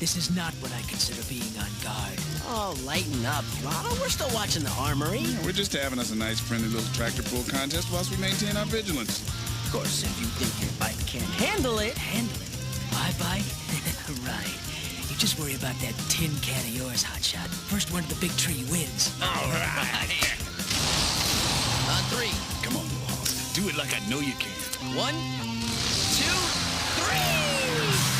This is not what I consider being on guard. Oh, lighten up, Lotto. We're still watching the armory. Yeah, we're just having us a nice, friendly little tractor pull contest whilst we maintain our vigilance. Of course, if you think your bike can't handle it. Handle it? My bike? Right. You just worry about that tin can of yours, Hotshot. First one to the big tree wins. All right. On three. Come on, boss. Do it like I know you can. 1, 2, 3!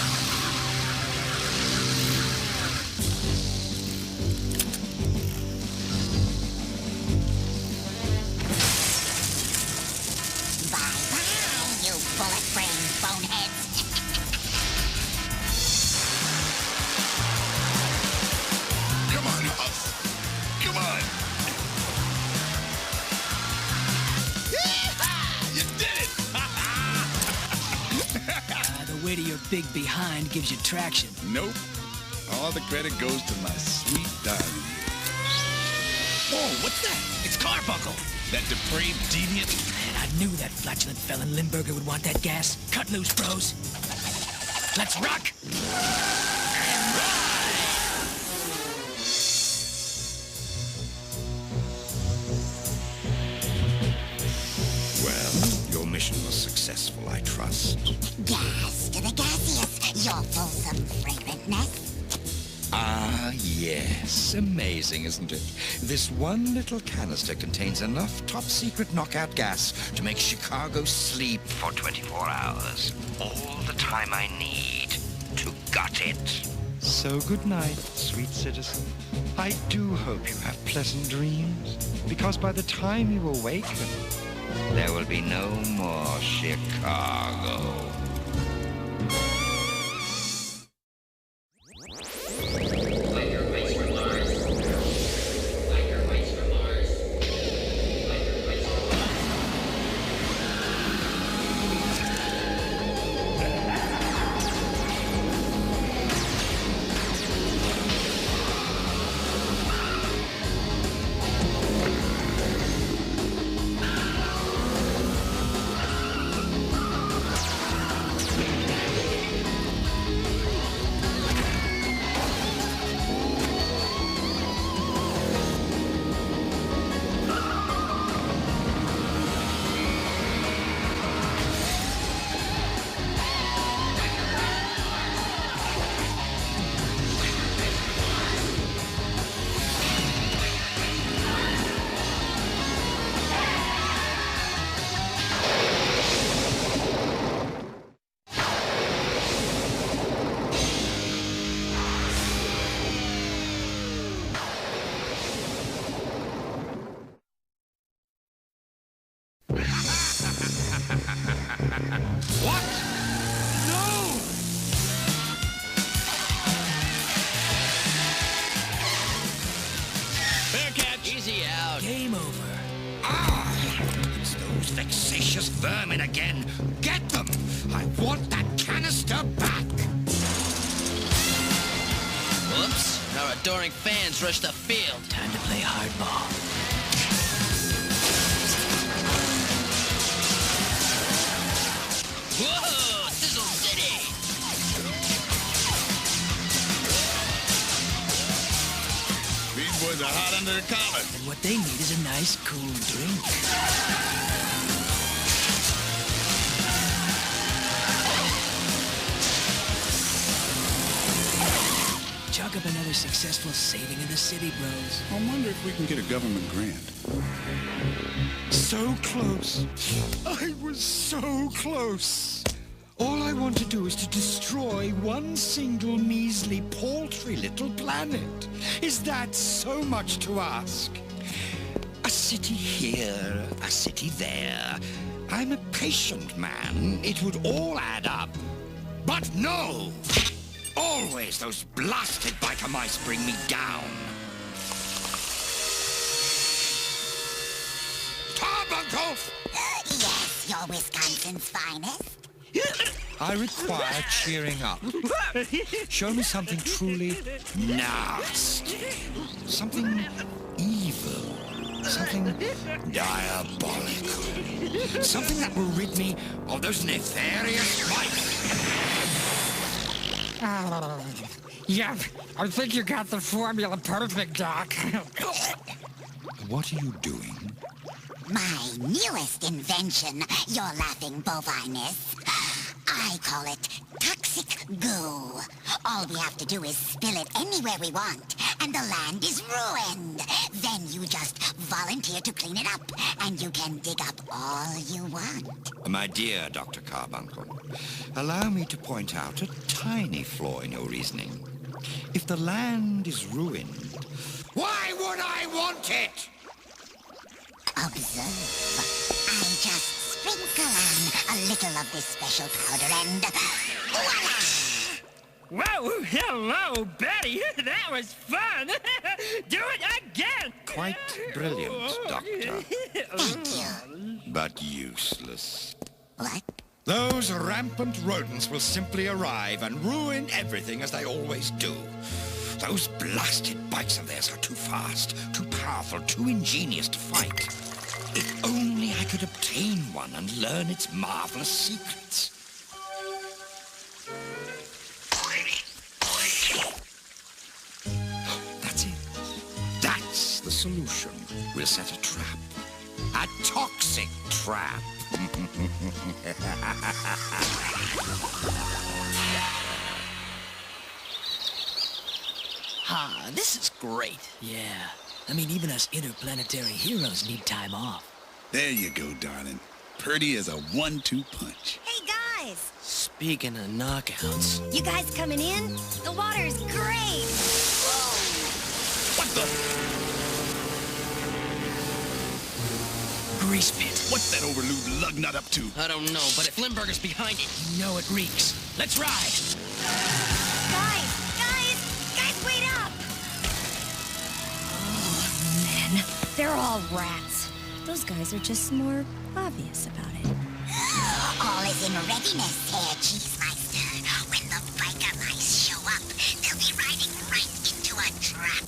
Bullet-brained boneheads. Come on, Hoss. Come on. You did it! The weight of your big behind gives you traction. Nope. All the credit goes to my sweet darling. Oh, what's that? It's Carbuncle. That depraved deviant. Man, I knew that flatulent felon Limburger would want that gas. Cut loose, bros. Let's rock! And ride! Well, your mission was successful, I trust. Gas to the gaseous, your fulsome fragrantness. Ah, yes. Amazing, isn't it? This one little canister contains enough top-secret knockout gas to make Chicago sleep for 24 hours. All the time I need to gut it. So good night, sweet citizen. I do hope you have pleasant dreams, because by the time you awaken, there will be no more Chicago. What? No! Fair catch. Easy out. Game over. Ah! It's those vexatious vermin again. Get them! I want that canister back! Whoops. Our adoring fans rush the field. Time to play hardball. Whoa! Sizzle City! These boys are hot under the collar. And what they need is a nice, cool drink. Chalk up another successful saving of the city, bros. I wonder if we can get a government grant. So close. I was so close. All I want to do is to destroy one single measly, paltry little planet. Is that so much to ask? A city here, a city there. I'm a patient man. It would all add up. But no! Always those blasted biker mice bring me down. Carbuncle! Yes, you're Wisconsin's finest. I require cheering up. Show me something truly nasty. Something evil. Something diabolical. Something that will rid me of those nefarious mice. Yep, I think you got the formula perfect, Doc. What are you doing? My newest invention, your laughing boviness. I call it toxic goo. All we have to do is spill it anywhere we want, and the land is ruined. Then you just volunteer to clean it up, and you can dig up all you want. My dear Dr. Carbuncle, allow me to point out a tiny flaw in your reasoning. If the land is ruined, why would I want it? Observe. I just sprinkle on a little of this special powder and voila! Whoa, hello, Betty. That was fun. Do it again. Quite brilliant, Doctor. Thank you. But useless. What? Those rampant rodents will simply arrive and ruin everything as they always do. Those blasted bikes of theirs are too fast, too powerful, too ingenious to fight. If only I could obtain one and learn its marvelous secrets. That's it. That's the solution. We'll set a trap. A toxic trap. Ah, this is great. Yeah. I mean, even us interplanetary heroes need time off. There you go, darling. Purdy is a 1-2 punch. Hey, guys! Speaking of knockouts... You guys coming in? The water's great! What the? Grease pit. What's that overload lug nut up to? I don't know, but if Limburger's behind it... You know it reeks. Let's ride! Guys, wait up! Oh, man, they're all rats. Those guys are just more obvious about it. All is in readiness, Herr Cheesemeister. When the biker mice show up, they'll be riding right into a trap.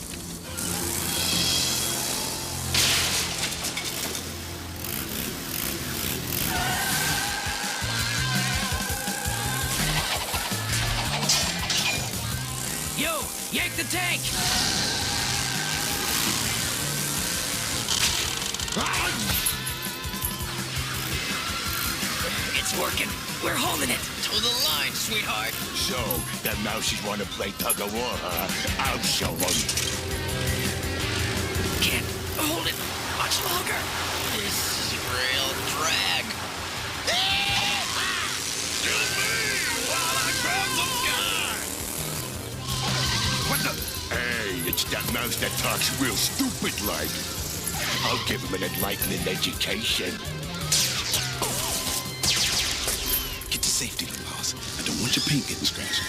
Yo, yank the tank! It's working. We're holding it. To the line, sweetheart. So, that mousies want to play tug-of-war, huh? I'll show them. Can't hold it much longer. This is a real drag. Excuse me while I grab the gun! What the? Hey, it's that mouse that talks real stupid-like. I'll give him an enlightening education. Get to safety, little house. I don't want your paint getting scratched.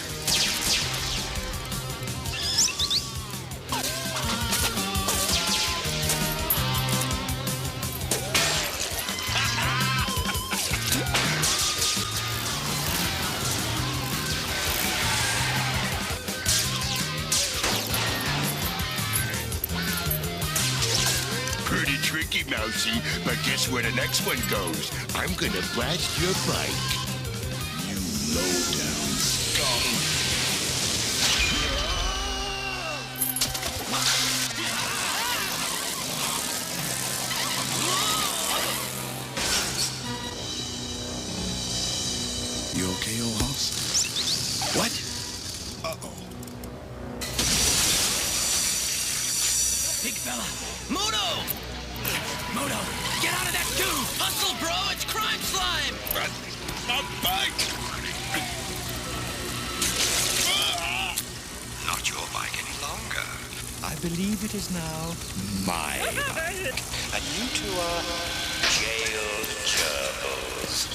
Pretty tricky, Mousy, but guess where the next one goes? I'm gonna blast your bike. You low-down scum. You okay, old house? What? Uh-oh. Big fella. Mudo! Moto, get out of that goo! Hustle, bro! It's crime slime! My bike! Not your bike any longer. I believe it is now my bike. And you two are jailed gerbils.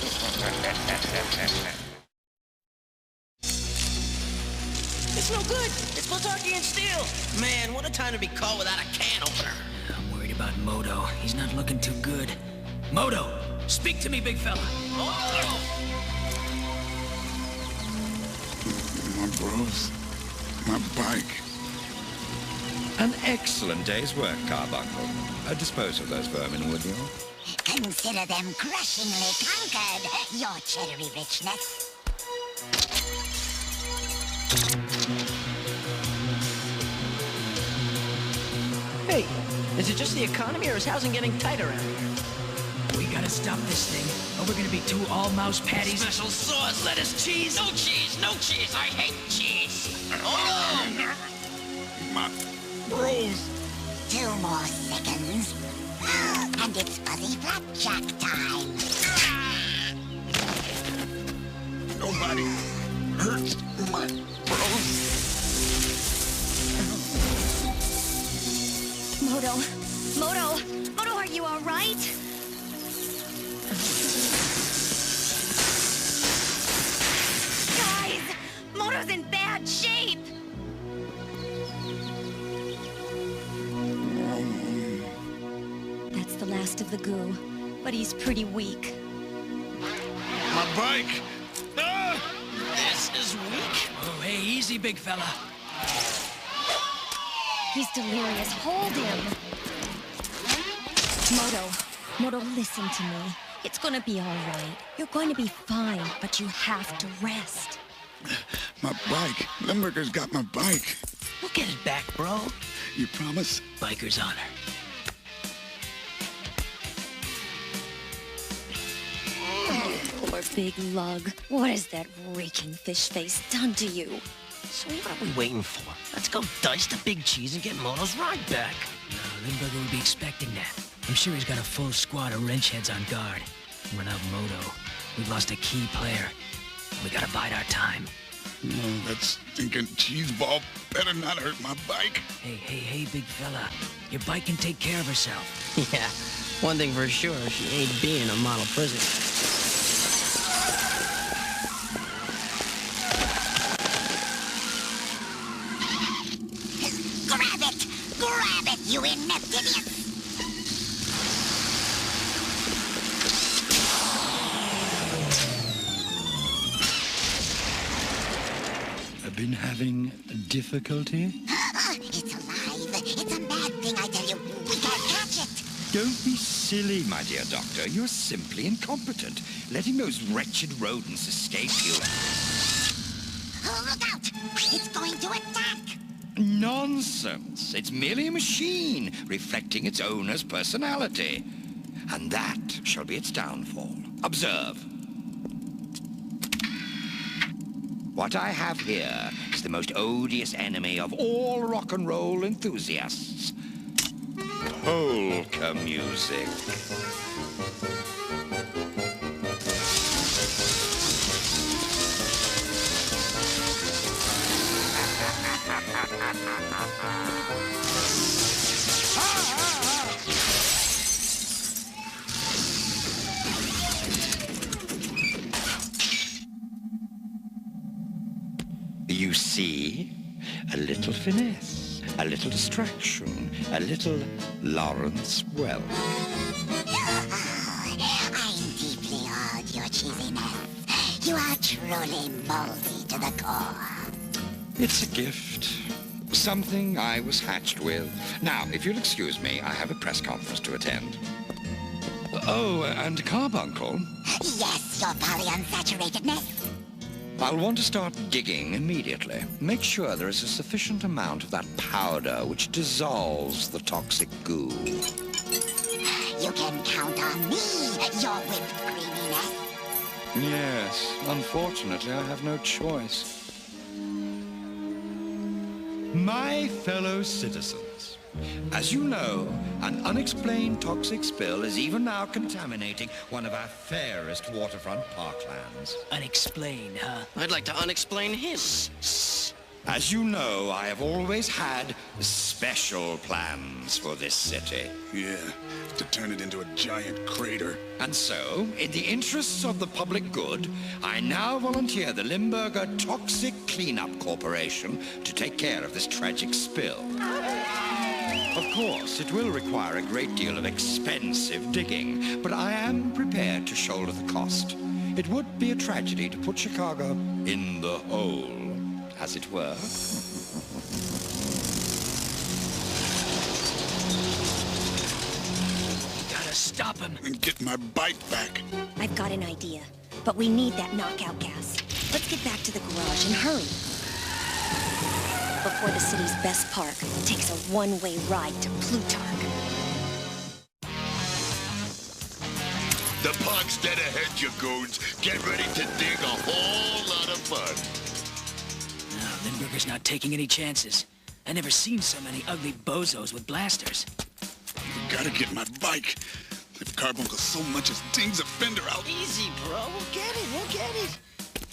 It's no good! It's Plutarchian steel! Man, what a time to be caught without a can opener. I'm worried about Moto. He's not looking too good. Moto, speak to me, big fella. Oh! My bros. My bike. An excellent day's work, Carbuncle. Dispose of those vermin, would you? Consider them crushingly conquered, your cheddary richness. Hey, is it just the economy or is housing getting tight around here? We gotta stop this thing, or we're gonna be two all-mouse patties. Special sauce, lettuce, cheese. No cheese, no cheese. I hate cheese. Oh no! My bros. 2 more seconds. And it's fuzzy flapjack time. Nobody hurts my bros. Moto, are you all right? Guys, Moto's in bad shape. That's the last of the goo, but he's pretty weak. My bike. Ah! This is weak. Oh, hey, easy, big fella. He's delirious. Hold him. Moto, listen to me. It's gonna be all right. You're going to be fine, but you have to rest. My bike. Limburger's got my bike. We'll get it back, bro. You promise? Biker's honor. Poor big lug. What has that reeking fish face done to you? So what are we waiting for? Let's go dice the big cheese and get Moto's ride back. No, Limburger would be expecting that. I'm sure he's got a full squad of wrench heads on guard. Without Moto, we've lost a key player. We gotta bide our time. No, that stinking cheese ball better not hurt my bike. Hey, big fella. Your bike can take care of herself. Yeah, one thing for sure, she ain't being a model prison. Grab it, you inept idiot! I've been having difficulty? It's alive. It's a mad thing, I tell you. We can't catch it. Don't be silly, my dear doctor. You're simply incompetent. Letting those wretched rodents escape you. Oh, look out! It's going to attack! Nonsense. It's merely a machine reflecting its owner's personality. And that shall be its downfall. Observe. What I have here is the most odious enemy of all rock and roll enthusiasts. Polka music. You see? A little finesse, a little distraction, a little Lawrence Welk. I'm deeply awed, your cheesiness. You are truly moldy to the core. It's a gift. Something I was hatched with. Now, if you'll excuse me, I have a press conference to attend. Oh, and carbuncle. Yes, your polyunsaturatedness. I'll want to start digging immediately. Make sure there is a sufficient amount of that powder which dissolves the toxic goo. You can count on me, your whipped creaminess. Yes, unfortunately, I have no choice. My fellow citizens, as you know, an unexplained toxic spill is even now contaminating one of our fairest waterfront parklands. Unexplained, huh? I'd like to unexplain his. As you know, I have always had special plans for this city. Yeah, to turn it into a giant crater. And so, in the interests of the public good, I now volunteer the Limburger Toxic Cleanup Corporation to take care of this tragic spill. Of course, it will require a great deal of expensive digging, but I am prepared to shoulder the cost. It would be a tragedy to put Chicago in the hole, as it were. Gotta stop him. And get my bike back. I've got an idea, but we need that knockout gas. Let's get back to the garage and hurry. before the city's best park takes a one-way ride to Plutarch. The park's dead ahead, you goons. Get ready to dig a whole lot of fun. No, Limburger's not taking any chances. I never seen so many ugly bozos with blasters. You gotta get my bike. If Carbuncle so much as dings a fender out... Easy, bro. We'll get it. We'll get it.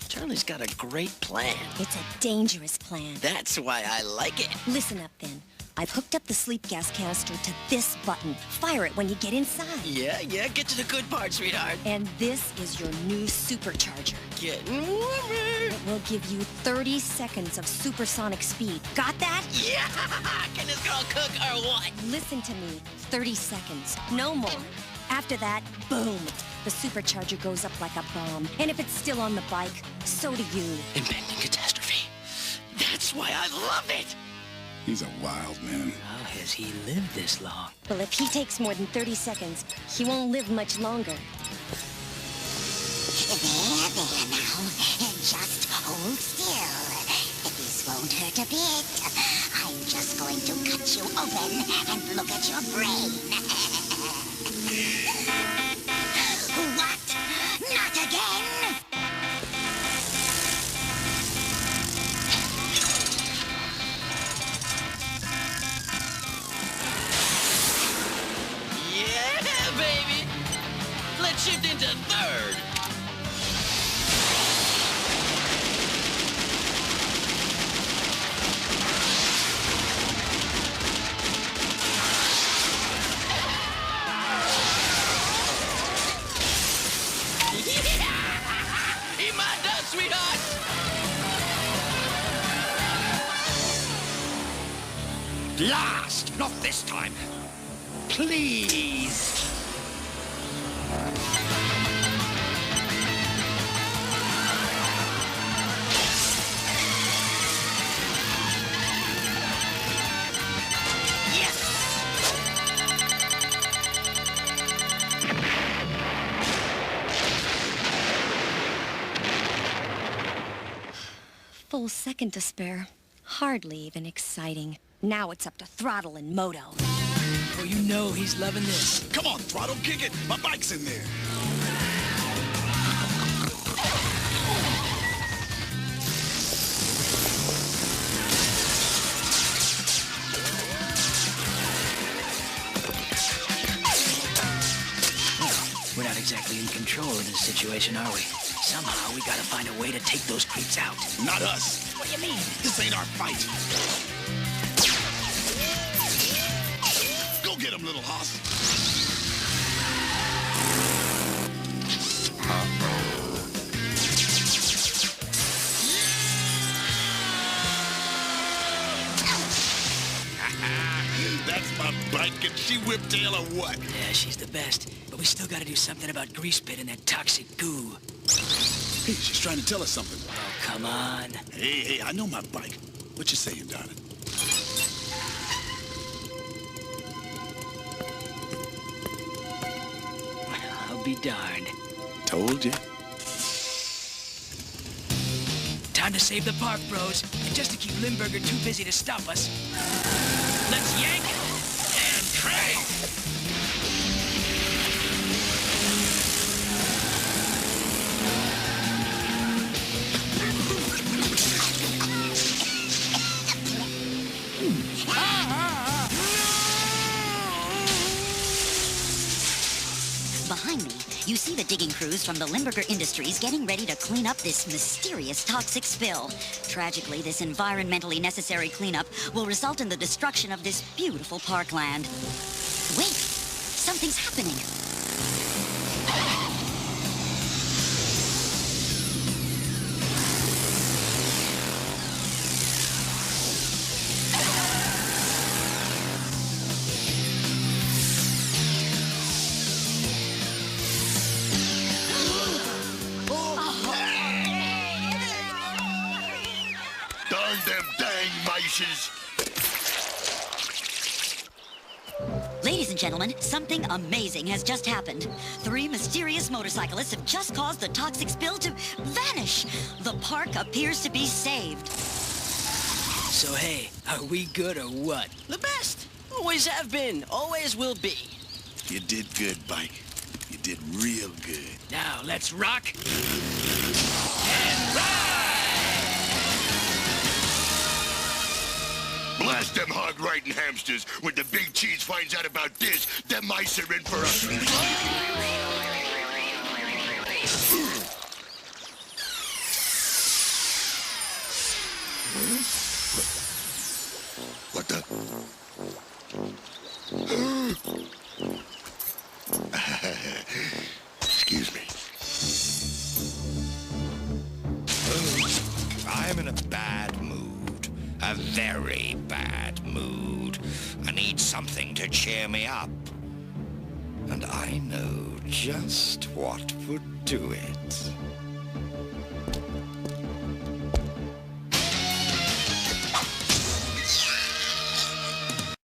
Charlie's got a great plan. It's a dangerous plan. That's why I like it. Listen up, then. I've hooked up the sleep gas canister to this button. Fire it when you get inside. Yeah, get to the good part, sweetheart. And this is your new supercharger. Getting warmer. It will give you 30 seconds of supersonic speed. Got that? Yeah! Can this girl cook or what? Listen to me. 30 seconds. No more. After that, boom. The supercharger goes up like a bomb. And if it's still on the bike, so do you. Impending catastrophe. That's why I love it. He's a wild man. How has he lived this long? Well, if he takes more than 30 seconds, he won't live much longer. There now. Just hold still. This won't hurt a bit. I'm just going to cut you open and look at your brain. What? Not again? Yeah, baby. Let's shift into third. Eat my dust, sweetheart. Blast! Not this time. Please. Full second to spare. Hardly even exciting. Now it's up to Throttle and Moto. Oh, you know he's loving this. Come on, Throttle, kick it. My bike's in there. We're not exactly in control of this situation, are we? Somehow we gotta find a way to take those creeps out. Not us. What do you mean? This ain't our fight. Go get him, little hoss. That's my bike, and she whiptail or what? Yeah, she's the best. But we still gotta do something about Grease Pit and that toxic goo. Hey, she's trying to tell us something. Oh, come on. Hey, I know my bike. What you saying, darling? Well, I'll be darned. Told you. Time to save the park, bros. And just to keep Limburger too busy to stop us, let's yank and crank! Behind me, you see the digging crews from the Limburger Industries getting ready to clean up this mysterious toxic spill. Tragically, this environmentally necessary cleanup will result in the destruction of this beautiful parkland. Wait, something's happening. Darn them dang mices! Ladies and gentlemen, something amazing has just happened. 3 mysterious motorcyclists have just caused the toxic spill to vanish. The park appears to be saved. So hey, are we good or what? The best. Always have been. Always will be. You did good, Bike. You did real good. Now let's rock and ride! Blast them hog-riding hamsters. When the big cheese finds out about this, them mice are in for a... What the? Excuse me. I'm in a bad mood. A very bad mood. I need something to cheer me up. And I know just what would do it.